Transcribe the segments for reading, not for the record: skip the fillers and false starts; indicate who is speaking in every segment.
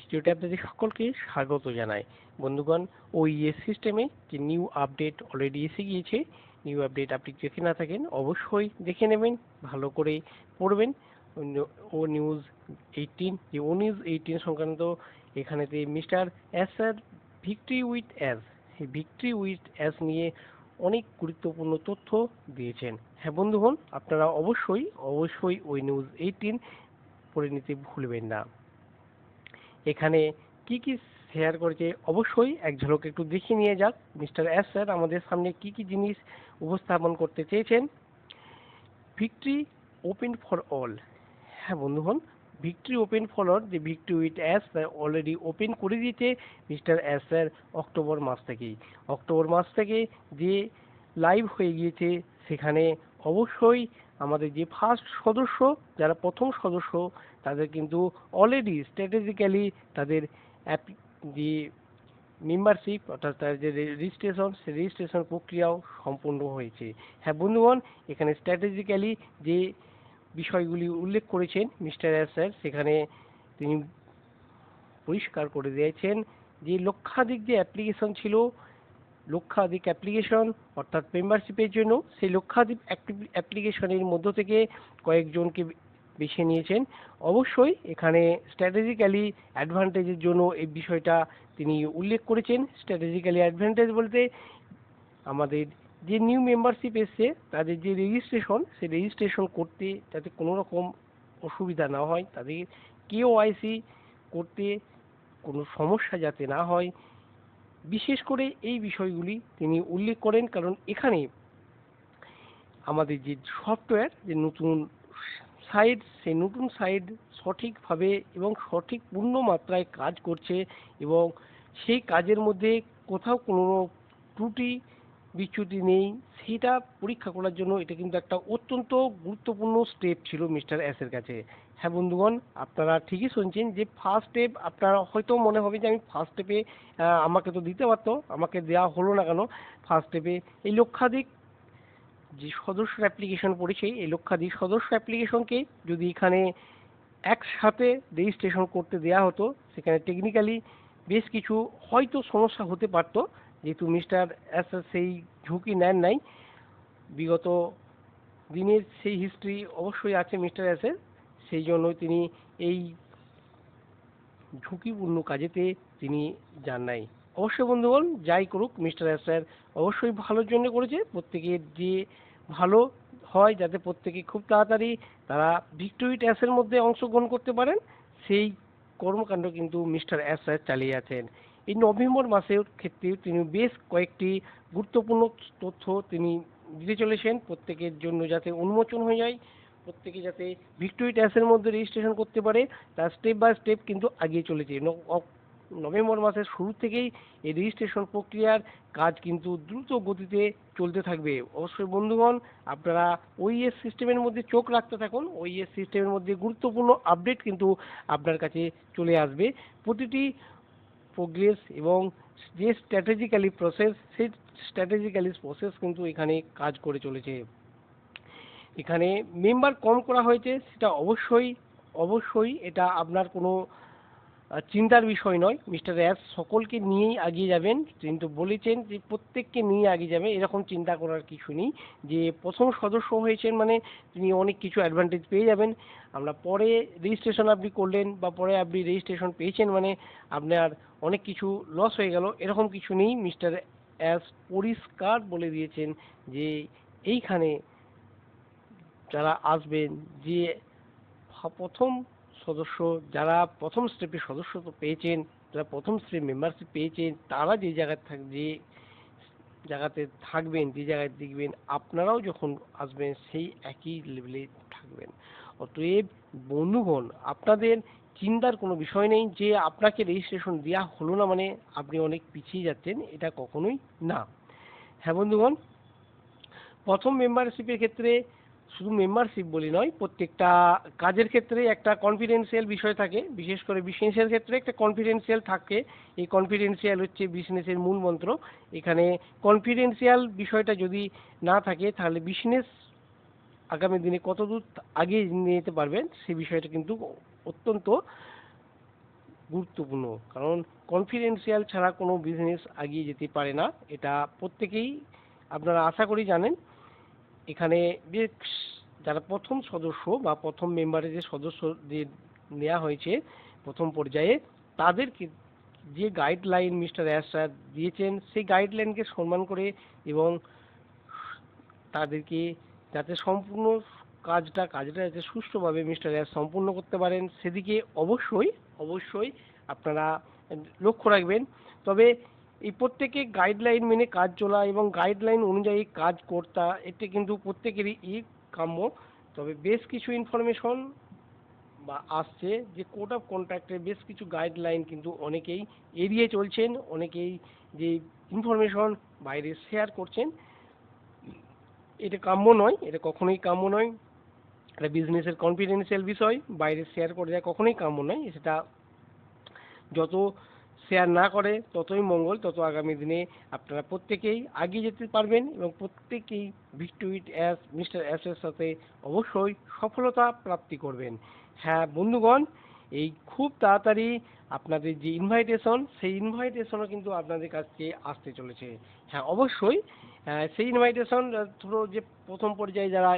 Speaker 1: ভিডিওতে আপনাদের সকলকে স্বাগত জানাই। বন্ধুগণ, ওইএস সিস্টেমে যে নিউ আপডেট অলরেডি এসে গিয়েছে। নিউ আপডেট আপনি দেখে না থাকেন অবশ্যই দেখে নেবেন, ভালো করে পড়বেন। ও নিউজ 18 যে ও নিউজ 18 সংক্রান্ত এখানেতে mister S sir victory with us, এই ভিক্টরি উইথ অ্যাজ নিয়ে অনেক গুরুত্বপূর্ণ তথ্য দিয়েছেন। হ্যাঁ বন্ধুগণ, আপনারা অবশ্যই ওই নিউজ 18 পড়ে নিতে ভুলবেন না। এখানে কি কি শেয়ার করেছে অবশ্যই এক ঝলক একটু দেখে নিয়ে যাক। মিস্টার এস স্যার আমাদের সামনে কি কি জিনিস উপস্থাপন করতে চেয়েছেন। Victory open for all. হ্যাঁ বন্ধুগণ, ভিক্টরি ওপেন ফর অল, যে victory with as already open করে দিয়েছে মিস্টার এস স্যার অক্টোবর মাস থেকে যে লাইভ হয়ে গিয়েছে। সেখানে অবশ্যই আমাদের যে ফার্স্ট সদস্য, যারা প্রথম সদস্য, তাদের কিন্তু অলরেডি স্ট্র্যাটেজিক্যালি তাদের যে মেম্বারশিপ অর্থাৎ তার যে রেজিস্ট্রেশন, সেই রেজিস্ট্রেশন প্রক্রিয়াও সম্পূর্ণ হয়েছে। হ্যাঁ বন্ধুগণ, এখানে স্ট্র্যাটেজিক্যালি যে বিষয়গুলি উল্লেখ করেছেন মিস্টার এস স্যার, সেখানে তিনি পরিষ্কার করে দিয়েছেন যে লক্ষাধিক যে অ্যাপ্লিকেশন ছিল, লক্ষাধিক অ্যাপ্লিকেশন অর্থাৎ মেম্বারশিপের জন্য, সেই লক্ষাধিক অ্যাপ্লিকেশনের মধ্য থেকে কয়েকজনকে বেছে নিয়েছেন। অবশ্যই এখানে স্ট্র্যাটেজিক্যালি অ্যাডভান্টেজের জন্য এই বিষয়টা তিনি উল্লেখ করেছেন। স্ট্র্যাটেজিক্যালি অ্যাডভান্টেজ বলতে আমাদের যে নিউ মেম্বারশিপ এসছে তাদের যে রেজিস্ট্রেশন, সেই রেজিস্ট্রেশন করতে যাতে কোনো রকম অসুবিধা না হয়, তাদের কেওআইসি করতে কোনো সমস্যা যাতে না হয়, বিশেষ করে এই বিষয়গুলি তিনি উল্লেখ করেন। কারণ এখানে আমাদের যে সফটওয়্যার, যে নতুন সাইট, সেই নতুন সাইট সঠিকভাবে এবং সঠিক পূর্ণ মাত্রায় কাজ করছে এবং সেই কাজের মধ্যে কোথাও কোনো ত্রুটি বিচ্যুতি নেই, সেটা পরীক্ষা করার জন্য এটা কিন্তু একটা অত্যন্ত গুরুত্বপূর্ণ স্টেপ ছিল মিস্টার এসের কাছে। হ্যাঁ বন্ধুগণ, আপনারা ঠিকই শুনছেন যে ফার্স্ট স্টেপ, আপনারা হয়তো মনে হবে যে আমি ফার্স্ট স্টেপে আমাকে তো দিতে পারতো, আমাকে দেওয়া হলো না কেন। ফার্স্ট স্টেপে এই লক্ষাধিক যে সদস্য অ্যাপ্লিকেশন পড়েছে, এই লক্ষাধিক সদস্য অ্যাপ্লিকেশনকে যদি এখানে একসাথে রেজিস্ট্রেশন করতে দেওয়া হতো, সেখানে টেকনিক্যালি বেশ কিছু হয়তো সমস্যা হতে পারত, যেহেতু মিস্টার এস সেই ঝুঁকি নেন নাই। বিগত দিনের সেই হিস্ট্রি অবশ্যই আছে মিস্টার এসের, সেই জন্য তিনি এই ঝুঁকিপূর্ণ কাজেতে তিনি যান নাই। অবশ্যই বন্ধুগণ, যাই করুক মিস্টার এস স্যার অবশ্যই ভালোর জন্য করেছে। প্রত্যেকের যে ভালো হয়, যাতে প্রত্যেকে খুব তাড়াতাড়ি তারা ভিক্টোরি ট্যাসের মধ্যে অংশগ্রহণ করতে পারেন, সেই কর্মকাণ্ড কিন্তু মিস্টার এস স্যার চালিয়ে আছেন। এই নভেম্বর মাসের ক্ষেত্রে তিনি বেশ কয়েকটি গুরুত্বপূর্ণ তথ্য তিনি দিতে চলেছেন, প্রত্যেকের জন্য যাতে উন্মোচন হয়ে যায়, প্রত্যেকে যাতে ভিক্টোরি ট্যাসের মধ্যে রেজিস্ট্রেশন করতে পারে, তার স্টেপ বাই স্টেপ কিন্তু এগিয়ে চলেছে। নভেম্বর মাসের শুরু থেকেই এই রেজিস্ট্রেশন প্রক্রিয়ার কাজ কিন্তু দ্রুত গতিতে চলতে থাকবে। অবশ্যই বন্ধুগণ, আপনারা ওইএস সিস্টেমের মধ্যে চোখ রাখতে থাকুন। ওইএস সিস্টেমের মধ্যে গুরুত্বপূর্ণ আপডেট কিন্তু আপনার কাছে চলে আসবে। প্রতিটি প্রোগ্রেস এবং যে স্ট্র্যাটেজিক্যালি প্রসেস, সেই স্ট্র্যাটেজিক্যালি প্রসেস কিন্তু এখানে কাজ করে চলেছে। এখানে মেম্বার কম করা হয়েছে, সেটা অবশ্যই এটা আপনার কোনো চিন্তার বিষয় নয়। মিস্টার এস সকলকে নিয়েই এগিয়ে যাবেন, কিন্তু বলেছেন যে প্রত্যেককে নিয়ে এগিয়ে যাবে, এরকম চিন্তা করার কিছু নেই। যে প্রথম সদস্য হয়েছেন মানে তিনি অনেক কিছু অ্যাডভান্টেজ পেয়ে যাবেন। আমরা পরে রেজিস্ট্রেশন আপনি করলেন বা পরে আপনি রেজিস্ট্রেশন পেয়েছেন মানে আপনার অনেক কিছু লস হয়ে গেল, এরকম কিছু নেই। মিস্টার এস পরিষ্কার বলে দিয়েছেন যে এইখানে যারা আসবেন, যে প্রথম সদস্য, যারা প্রথম স্টেপে সদস্যত্ব পেয়েছেন, যারা প্রথম স্টেপ মেম্বারশিপ পেয়েছেন, তারা যে জায়গাতে থাকবেন, যে জায়গায় দেখবেন আপনারাও যখন আসবেন সেই একই লেভেলে থাকবেন। অতএব বন্ধুগণ, আপনাদের চিন্তার কোনো বিষয় নেই যে আপনাকে রেজিস্ট্রেশন দেওয়া হলো না মানে আপনি অনেক পিছিয়ে যাচ্ছেন, এটা কখনোই না। হ্যাঁ বন্ধুগণ, প্রথম মেম্বারশিপের ক্ষেত্রে শুধু মেম্বারশিপ বলি নয়, প্রত্যেকটা কাজের ক্ষেত্রে একটা কনফিডেন্সিয়াল বিষয় থাকে, বিশেষ করে বিজনেসের ক্ষেত্রে একটা কনফিডেন্সিয়াল থাকে। এই কনফিডেন্সিয়াল হচ্ছে বিজনেসের মূল মন্ত্র। এখানে কনফিডেন্সিয়াল বিষয়টা যদি না থাকে, তাহলে বিজনেস আগামী দিনে কতদূর আগিয়ে নিয়ে যেতে পারবেন সেই বিষয়টা কিন্তু অত্যন্ত গুরুত্বপূর্ণ, কারণ কনফিডেন্সিয়াল ছাড়া কোনো বিজনেস এগিয়ে যেতে পারে না, এটা প্রত্যেকেই আপনারা আশা করি জানেন। এখানে বেশ যারা প্রথম সদস্য বা প্রথম মেম্বারে যে সদস্যদের নেওয়া হয়েছে প্রথম পর্যায়ে, তাদেরকে যে গাইডলাইন মিস্টার অ্যাশ স্যার দিয়েছেন সেই গাইডলাইনকে সম্মান করে এবং তাদেরকে যাতে সম্পূর্ণ কাজটা যাতে সুষ্ঠুভাবে মিস্টার অ্যাশ সম্পূর্ণ করতে পারেন সেদিকে অবশ্যই অবশ্যই আপনারা লক্ষ্য রাখবেন। তবে এই প্রত্যেকে গাইডলাইন মেনে কাজ চলা এবং গাইডলাইন অনুযায়ী কাজ কর্তা, এটা কিন্তু প্রত্যেকেরই কাম্য। তবে বেশ কিছু ইনফরমেশন বা আসছে যে কোড অফ কন্ট্রাক্টের বেশ কিছু গাইডলাইন কিন্তু অনেকেই এড়িয়ে চলছেন, অনেকেই যে ইনফরমেশন বাইরে শেয়ার করছেন, এটা কাম্য নয়, এটা কখনোই কাম্য নয়। এটা বিজনেসের কনফিডেন্সিয়াল বিষয়, বাইরে শেয়ার করে দেওয়া কখনোই কাম্য নয়। সেটা যত শেয়ার না করে ততই মঙ্গল, তত আগামী দিনে আপনারা প্রত্যেকেই এগিয়ে যেতে পারবেন এবং প্রত্যেকেই ভিক্টোরিট অ্যাস মিস্টার অ্যাসের সাথে অবশ্যই সফলতা প্রাপ্তি করবেন। হ্যাঁ বন্ধুগণ, এই খুব তাড়াতাড়ি আপনাদের যে ইনভাইটেশন, সেই ইনভাইটেশনও কিন্তু আপনাদের কাছে আসতে চলেছে। হ্যাঁ অবশ্যই সেই ইনভাইটেশন ধরো যে প্রথম পর্যায়ে যারা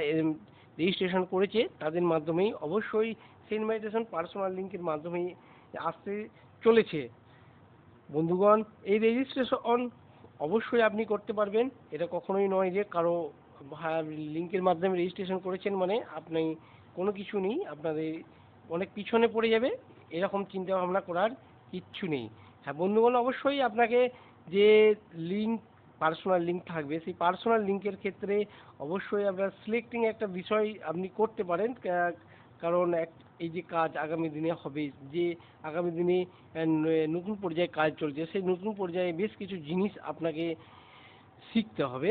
Speaker 1: রেজিস্ট্রেশন করেছে তাদের মাধ্যমেই অবশ্যই সেই ইনভাইটেশন পার্সোনাল লিঙ্কের মাধ্যমেই আসতে চলেছে। বন্ধুগণ, এই রেজিস্ট্রেশন অবশ্যই আপনি করতে পারবেন, এটা কখনোই নয় যে কারো লিঙ্কের মাধ্যমে রেজিস্ট্রেশন করেছেন মানে আপনি কোনো কিছু নেই, আপনাদের অনেক পিছনে পড়ে যাবে এরকম চিন্তা ভাবনা করার কিচ্ছু নেই। হ্যাঁ বন্ধুগণ, অবশ্যই আপনাকে যে লিঙ্ক পার্সোনাল লিঙ্ক থাকবে সেই পার্সোনাল লিঙ্কের ক্ষেত্রে অবশ্যই আপনার সিলেক্টিং একটা বিষয় আপনি করতে পারেন, কারণ এই যে কাজ আগামী দিনে হবে, যে আগামী দিনে নতুন পর্যায়ে কাজ চলছে, সেই নতুন পর্যায়ে বেশ কিছু জিনিস আপনাকে শিখতে হবে,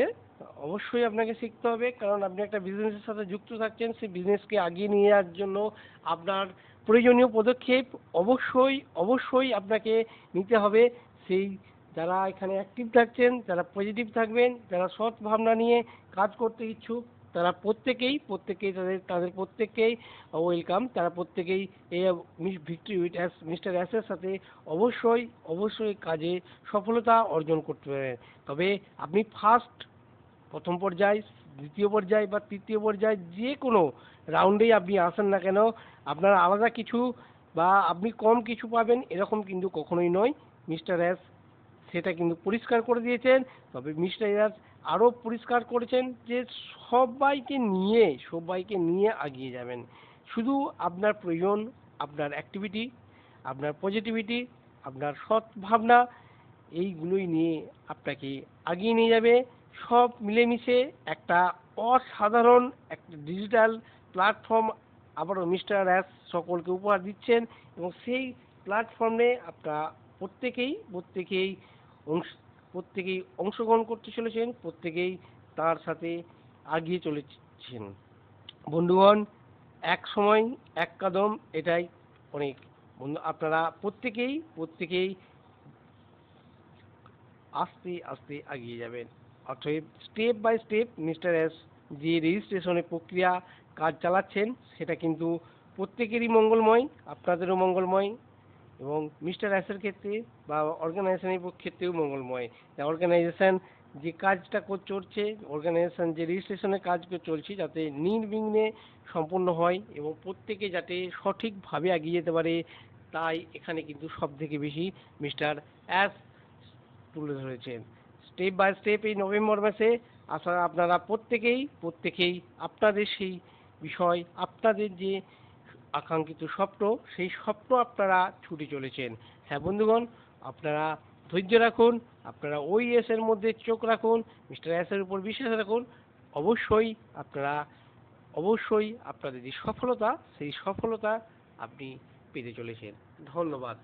Speaker 1: অবশ্যই আপনাকে শিখতে হবে, কারণ আপনি একটা বিজনেসের সাথে যুক্ত থাকছেন, সেই বিজনেসকে আগিয়ে নিয়ে যাওয়ার জন্য আপনার প্রয়োজনীয় পদক্ষেপ অবশ্যই অবশ্যই আপনাকে নিতে হবে। সেই যারা এখানে অ্যাক্টিভ থাকছেন, যারা পজিটিভ থাকবেন, যারা সৎ ভাবনা নিয়ে কাজ করতে ইচ্ছুক, তারা প্রত্যেকেই তাদের প্রত্যেককেই ওয়েলকাম। তারা প্রত্যেকেই এই ভিক্টরি উইথ মিস্টার অ্যাসের সাথে অবশ্যই অবশ্যই কাজে সফলতা অর্জন করতে পারবেন। তবে আপনি প্রথম পর্যায়, দ্বিতীয় পর্যায় বা তৃতীয় পর্যায় যে কোনো রাউন্ডেই আপনি আসেন না কেন, আপনার আলাদা কিছু বা আপনি কম কিছু পাবেন এরকম কিন্তু কখনোই নয়। মিস্টার অ্যাস সেটা কিন্তু পরিষ্কার করে দিয়েছেন। তবে মিস্টার অ্যাস আরও পরিষ্কার করেছেন যে সবাইকে নিয়ে এগিয়ে যাবেন। শুধু আপনার প্রয়োজন আপনার অ্যাক্টিভিটি, আপনার পজিটিভিটি, আপনার সৎ ভাবনা, এইগুলোই নিয়ে আপনাকে এগিয়ে নিয়ে যাবে। সব মিলেমিশে একটা অসাধারণ একটা ডিজিটাল প্ল্যাটফর্ম আবারও মিস্টার অ্যাস সকলকে উপহার দিচ্ছেন এবং সেই প্ল্যাটফর্মে আপনারা প্রত্যেকেই অংশগ্রহণ করতে চলেছেন, প্রত্যেকেই তার সাথে এগিয়ে চলেছেন। বন্ধুগণ, এক সময় এক কদম, এটাই অনেক। বন্ধু আপনারা প্রত্যেকেই আস্তে আস্তে এগিয়ে যাবেন। অতএব step by step mister S যে রেজিস্ট্রেশনের প্রক্রিয়া কাজ চালাচ্ছেন সেটা কিন্তু প্রত্যেকেরই মঙ্গলময়, আপনাদেরও মঙ্গলময় এবং মিস্টার এসের ক্ষেত্রে বা অর্গানাইজেশনের ক্ষেত্রেও মঙ্গলময়। অর্গানাইজেশন যে কাজটা চলছে, অর্গানাইজেশন যে রেজিস্ট্রেশনের কাজ চলছে যাতে নির্বিঘ্নে সম্পূর্ণ হয় এবং প্রত্যেকে যাতে সঠিকভাবে এগিয়ে যেতে পারে, তাই এখানে কিন্তু সব থেকে বেশি মিস্টার অ্যাস তুলে ধরেছেন। স্টেপ বাই স্টেপ এই নভেম্বর মাসে আপনারা প্রত্যেকেই আপনাদের সেই বিষয়, আপনাদের যে আকাঙ্ক্ষিত স্বপ্ন, সেই স্বপ্ন আপনারা ছুটে চলেছেন। হ্যাঁ বন্ধুগণ, আপনারা ধৈর্য রাখুন, আপনারা OES এর মধ্যে চোখ রাখুন, মিস্টার অ্যাসের উপর বিশ্বাস রাখুন। অবশ্যই আপনাদের যে সফলতা, সেই সফলতা আপনি পেতে চলেছেন। ধন্যবাদ।